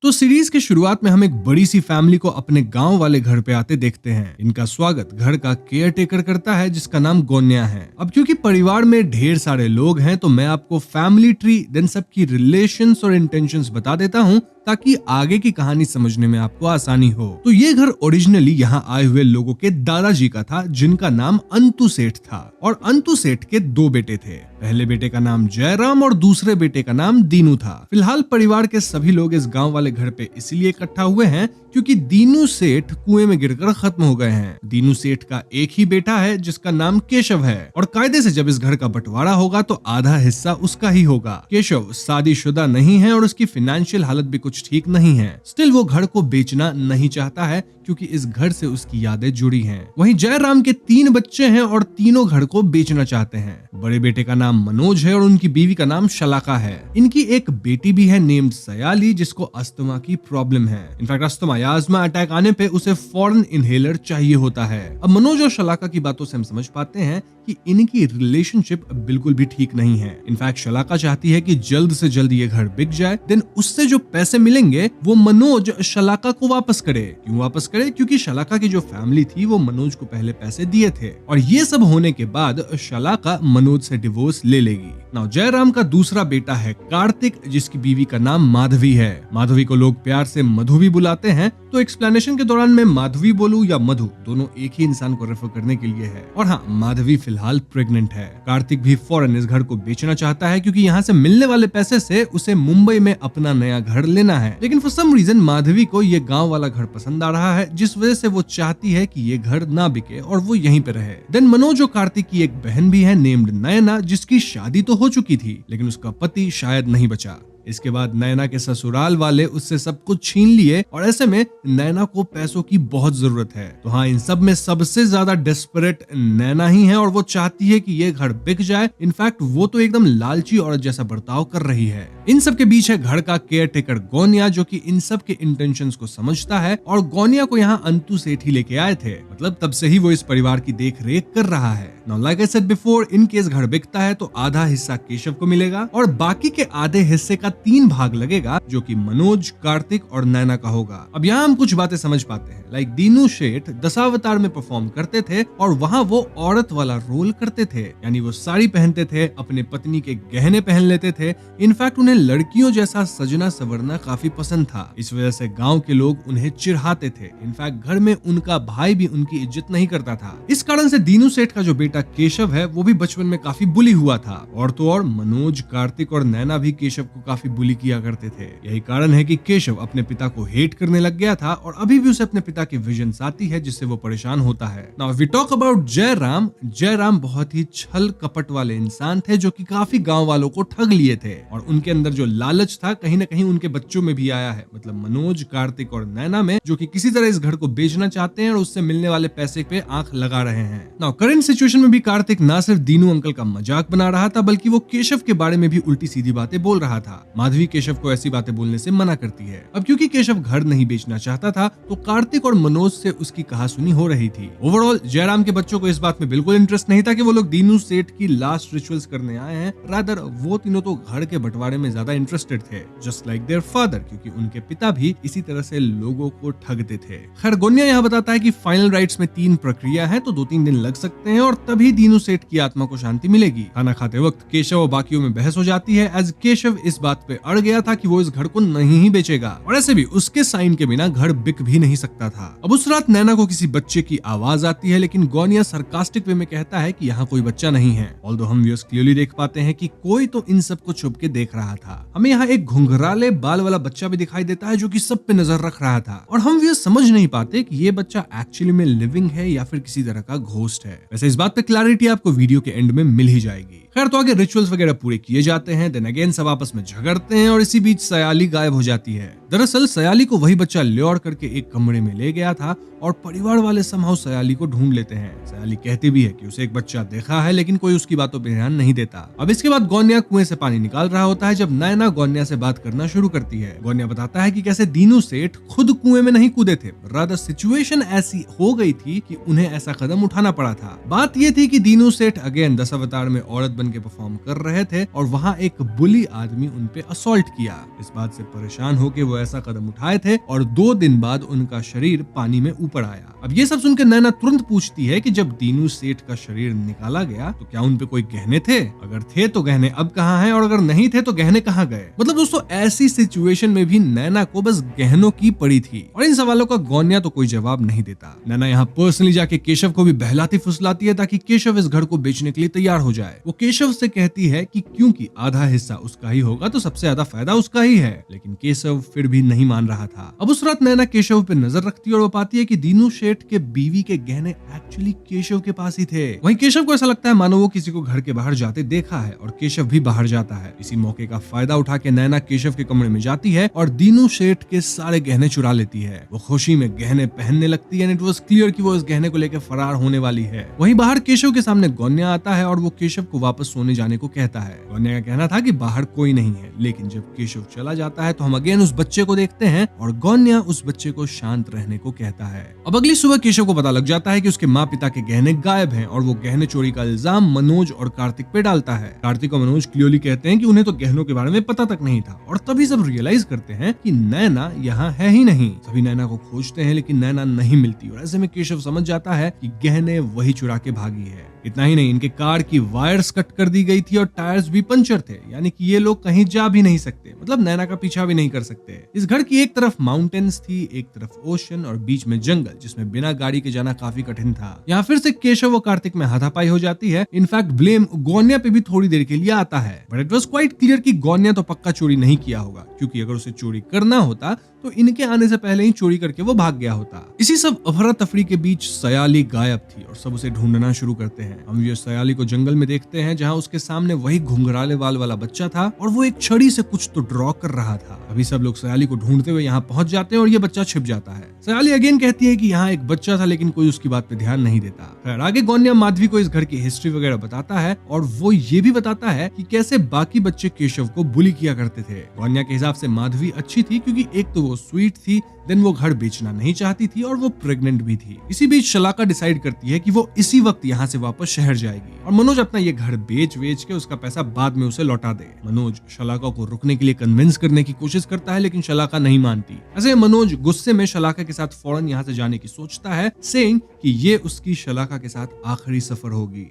तो सीरीज की शुरुआत में हम एक बड़ी सी फैमिली को अपने गांव वाले घर पे आते देखते हैं। इनका स्वागत घर का केयर टेकर करता है जिसका नाम गोन्या है। अब क्योंकि परिवार में ढेर सारे लोग हैं तो मैं आपको फैमिली ट्री देन सबकी रिलेशंस और इंटेंशंस बता देता हूँ ताकि आगे की कहानी समझने में आपको आसानी हो। तो ये घर ओरिजिनली यहाँ आए हुए लोगों के दादाजी का था जिनका नाम अंतु सेठ था और अंतु सेठ के दो बेटे थे। पहले बेटे का नाम जयराम और दूसरे बेटे का नाम दीनू था। फिलहाल परिवार के सभी लोग इस गांव वाले घर पे इसलिए इकट्ठा हुए हैं क्योंकि दीनू सेठ कुएं में गिरकर खत्म हो गए हैं। दीनू सेठ का एक ही बेटा है जिसका नाम केशव है और कायदे से जब इस घर का बंटवारा होगा तो आधा हिस्सा उसका ही होगा। केशव शादीशुदा नहीं है और उसकी फाइनेंशियल हालत भी कुछ ठीक नहीं है। स्टिल वो घर को बेचना नहीं चाहता है क्योंकि इस घर से उसकी यादें जुड़ी हैं। वहीं जयराम के 3 बच्चे हैं और तीनों घर को बेचना चाहते हैं। बड़े बेटे का नाम मनोज है और उनकी बीवी का नाम शलाका है। इनकी एक बेटी भी है नेम्ड सयाली जिसको अस्थमा की प्रॉब्लम है। इनफैक्ट अस्थमा अटैक आने पे उसे फौरन इनहेलर चाहिए होता है। अब मनोज और शलाका की बातों से हम समझ पाते हैं कि इनकी रिलेशनशिप बिल्कुल भी ठीक नहीं है। इनफैक्ट शलाका चाहती है कि जल्द से जल्द ये घर बिक जाए, देन उससे जो पैसे मिलेंगे वो मनोज शलाका को वापस करे। क्यों वापस करे? क्योंकि शलाका की जो फैमिली थी वो मनोज को पहले पैसे दिए थे और ये सब होने के बाद शलाका मनोज से डिवोर्स ले लेगी। नाउ जयराम का दूसरा बेटा है कार्तिक जिसकी बीवी का नाम माधवी है। माधवी को लोग प्यार से मधु भी बुलाते हैं। तो एक्सप्लेनेशन के दौरान मैं माधवी बोलूं या मधु दोनों एक ही इंसान को रेफर करने के लिए है। और हाँ, माधवी फिलहाल प्रेग्नेंट है। कार्तिक भी फौरन इस घर को बेचना चाहता है क्योंकि यहाँ से मिलने वाले पैसे से उसे मुंबई में अपना नया घर लेना है। लेकिन फॉर सम रीजन माधवी को ये गांव वाला घर पसंद आ रहा है जिस वजह से वो चाहती है कि ये घर ना बिके और वो यहीं पे रहे। देन मनोज और कार्तिक की एक बहन भी है नेम्ड नयना जिसकी शादी तो हो चुकी थी लेकिन उसका पति शायद नहीं बचा। इसके बाद नैना के ससुराल वाले उससे सब कुछ छीन लिए और ऐसे में नैना को पैसों की बहुत जरूरत है। तो हाँ, इन सब में सबसे ज्यादा डेस्परेट नैना ही है और वो चाहती है कि ये घर बिक जाए। इनफैक्ट वो तो एकदम लालची औरत जैसा बर्ताव कर रही है। इन सब के बीच है घर का केयर टेकर गोनिया जो कि इन सब के इंटेंशंस को समझता है और गोनिया को यहाँ अंतु सेठ ही लेके आए थे। मतलब तब से ही वो इस परिवार की देख रेख कर रहा है। Now like I said before, in case घर बिकता है तो आधा हिस्सा केशव को मिलेगा और बाकी के आधे हिस्से का 3 भाग लगेगा जो कि मनोज, कार्तिक और नैना का होगा। अब यहाँ हम कुछ बातें समझ पाते हैं। लाइक दीनू सेठ दशावतार में परफॉर्म करते थे और वहाँ वो औरत वाला रोल करते थे, यानी वो साड़ी पहनते थे, अपने पत्नी के गहने पहन लेते थे। इनफैक्ट उन्हें लड़कियों जैसा सजना सवरना काफी पसंद था। इस वजह से गांव के लोग उन्हें चिढ़ाते थे। इनफैक्ट घर में उनका भाई भी उनकी इज्जत नहीं करता था। इस कारण से दीनू सेठ का जो बेटा केशव है वो भी बचपन में काफी बुली हुआ था। और तो और मनोज, कार्तिक और नैना भी केशव को काफी बुली किया करते थे। यही कारण है कि केशव अपने पिता को हेट करने लग गया था और अभी भी उसे अपने पिता की विजन्स आती है जिससे वो परेशान होता है। Now we talk about Jairam. Jairam बहुत ही छल कपट वाले इंसान थे जो कि काफी गांव वालों को ठग लिए थे और उनके अंदर जो लालच था कहीं ना कहीं उनके बच्चों में भी आया है। मतलब मनोज, कार्तिक और नैना में, जो कि किसी तरह इस घर को बेचना चाहते हैं और उससे मिलने वाले पैसे पे आंख लगा रहे हैं। नाउ करंट सिचुएशन में भी कार्तिक ना सिर्फ दीनू अंकल का मजाक बना रहा था बल्कि वो केशव के बारे में भी उल्टी सीधी बातें बोल रहा था। माधवी केशव को ऐसी बातें बोलने से मना करती है। अब क्योंकि केशव घर नहीं बेचना चाहता था तो कार्तिक और मनोज से उसकी कहासुनी हो रही थी। ओवरऑल जयराम के बच्चों को इस बात में बिल्कुल इंटरेस्ट नहीं था कि वो लोग दीनू सेठ की लास्ट रिचुअल्स करने आए हैं। रादर वो तीनों तो घर के बंटवारे में ज्यादा इंटरेस्टेड थे, जस्ट लाइक देयर फादर, क्योंकि उनके पिता भी इसी तरह से लोगों को ठगते थे। खैर गोन्या यहाँ बताता है कि फाइनल राइट्स में 3 प्रक्रिया है तो 2-3 दिन लग सकते हैं और तभी दीनू सेठ की आत्मा को शांति मिलेगी। खाना खाते वक्त केशव और बाकियों में बहस हो जाती है एज केशव इस बात पे अड़ गया था कि वो इस घर को नहीं ही बेचेगा और ऐसे भी उसके साइन के बिना घर बिक भी नहीं सकता था। अब उस रात नैना को किसी बच्चे की आवाज आती है लेकिन गोनिया सरकास्टिक वे में कहता है कि यहाँ कोई बच्चा नहीं है। ऑल्दो हम व्यूअर्स क्लियरली देख पाते हैं कि कोई तो इन सब को छुप के देख रहा था। हमें यहाँ एक घुंघराले बाल वाला बच्चा भी दिखाई देता है जो कि सब पे नजर रख रहा था और हम व्यूअर्स समझ नहीं पाते कि ये बच्चा एक्चुअली में लिविंग है या फिर किसी तरह का घोस्ट है। वैसे इस बात पे क्लैरिटी आपको वीडियो के एंड में मिल ही जाएगी। खैर तो आगे रिचुअल्स वगैरह पूरे किए जाते हैं। देन अगेन सब आपस में झगड़ते हैं और इसी बीच सयाली गायब हो जाती है। दरअसल सयाली को वही बच्चा ल्योर करके एक कमरे में ले गया था और परिवार वाले समहाउ सयाली को ढूंढ लेते हैं। सयाली कहती भी है कि उसे एक बच्चा देखा है लेकिन कोई उसकी बातों पे ध्यान नहीं देता। अब इसके बाद गोन्या कुएं से पानी निकाल रहा होता है जब नैना गोन्या से बात करना शुरू करती है। गोन्या बताता है कि कैसे दीनू सेठ खुद कुएं में नहीं कूदे थे, रादर सिचुएशन ऐसी हो गई थी कि उन्हें ऐसा कदम उठाना पड़ा था। बात ये थी कि दीनू सेठ अगेन दशावतार में औरत बन के परफॉर्म कर रहे थे और वहाँ एक बुली आदमी उन पे असॉल्ट किया। इस बात से परेशान होकर वो वो ऐसा कदम उठाए थे और 2 दिन बाद उनका शरीर पानी में ऊपर आया। अब ये सब सुनकर नैना तुरंत पूछती है कि जब दीनू सेठ का शरीर निकाला गया तो क्या उन पे कोई गहने थे? अगर थे तो गहने अब कहाँ हैं और अगर नहीं थे तो गहने कहाँ गए? मतलब दोस्तों ऐसी सिचुएशन में भी नैना को बस गहनों की पड़ी थी और इन सवालों का गौन्या तो कोई जवाब नहीं देता। नैना यहाँ पर्सनली जाके केशव को भी बहलाती फुसलाती है ताकि केशव इस घर को बेचने के लिए तैयार हो जाए। वो केशव से कहती है कि क्योंकि आधा हिस्सा उसका ही होगा तो सबसे ज्यादा फायदा उसका ही है, लेकिन केशव फिर भी नहीं मान रहा था। अब उस रात नैना केशव पे नजर रखती है और वो पाती है कि दीनू सेठ के बीवी के गहने एक्चुअली केशव के पास ही थे। वहीं केशव को ऐसा लगता है मानो वो किसी को घर के बाहर जाते देखा है और केशव भी बाहर जाता है। इसी मौके का फायदा उठा के नैना केशव के कमरे में जाती है और दीनू सेठ के सारे गहने चुरा लेती है। वो खुशी में गहने पहनने लगती है। इट वाज क्लियर कि वो इस गहने को लेकर फरार होने वाली है। वहीं बाहर केशव के सामने गौन्या आता है और वो केशव को वापस सोने जाने को कहता है। गौन्या का कहना था कि बाहर कोई नहीं है, लेकिन जब केशव चला जाता है तो हम अगेन उस बच्चे को देखते हैं और गौन्या उस बच्चे को शांत रहने को कहता है। अब अगली सुबह केशव को पता लग जाता है कि उसके माँ पिता के गहने गायब हैं और वो गहने चोरी का इल्जाम मनोज और कार्तिक पे डालता है। कार्तिक और मनोज क्लियरली कहते हैं कि उन्हें तो गहनों के बारे में पता तक नहीं था और तभी सब रियलाइज करते हैं कि नैना यहाँ है ही नहीं। सभी नैना को खोजते हैं लेकिन नैना नहीं मिलती और ऐसे में केशव समझ जाता है कि गहने वही चुरा के भागी है। इतना ही नहीं, इनके कार की वायर्स कट कर दी गई थी और टायर्स भी पंचर थे, यानी कि ये लोग कहीं जा भी नहीं सकते, मतलब नैना का पीछा भी नहीं कर सकते। इस घर की एक तरफ माउंटेन्स थी, एक तरफ ओशन और बीच में जंगल, जिसमें बिना गाड़ी के जाना काफी कठिन था। यहाँ फिर से केशव और कार्तिक में हाथापाई हो जाती है। इनफैक्ट ब्लेम गौन्या पे भी थोड़ी देर के लिए आता है, but it was quite clear कि गौन्या तो पक्का चोरी नहीं किया होगा, क्योंकि अगर उसे चोरी करना होता तो इनके आने से पहले ही चोरी करके वो भाग गया होता। इसी सब अफरा तफरी के बीच सयाली गायब थी और सब उसे ढूंढना शुरू करते हैं। हम ये सयाली को जंगल में देखते हैं जहां उसके सामने वही घुंघराले बाल वाला बच्चा था और वो एक छड़ी से कुछ तो ड्रॉ कर रहा था। अभी सब लोग सयाली को ढूंढते हुए यहाँ पहुंच जाते हैं और ये बच्चा छिप जाता है। सयाली अगेन कहती है कि यहाँ एक बच्चा था लेकिन कोई उसकी बात पे ध्यान नहीं देता। खैर आगे गौन्या माधवी को इस घर की हिस्ट्री वगैरह बताता है और वो ये भी बताता है कि कैसे बाकी बच्चे केशव को बुली किया करते थे। गौन्या के हिसाब से माधवी अच्छी थी क्योंकि एक तो वो स्वीट थी, देन वो घर बेचना नहीं चाहती थी और वो प्रेग्नेंट भी थी। इसी बीच शलाका डिसाइड करती है कि वो इसी वक्त यहाँ से वापस शहर जाएगी और मनोज अपना ये घर बेच के उसका पैसा बाद में उसे लौटा दे। मनोज शलाका को रुकने के लिए कन्विंस करने की कोशिश करता है लेकिन शलाका नहीं मानती। ऐसे मनोज गुस्से में शलाका के साथ फौरन यहाँ से जाने की सोचता है, सेइंग कि ये उसकी शलाका के साथ आखिरी सफर होगी।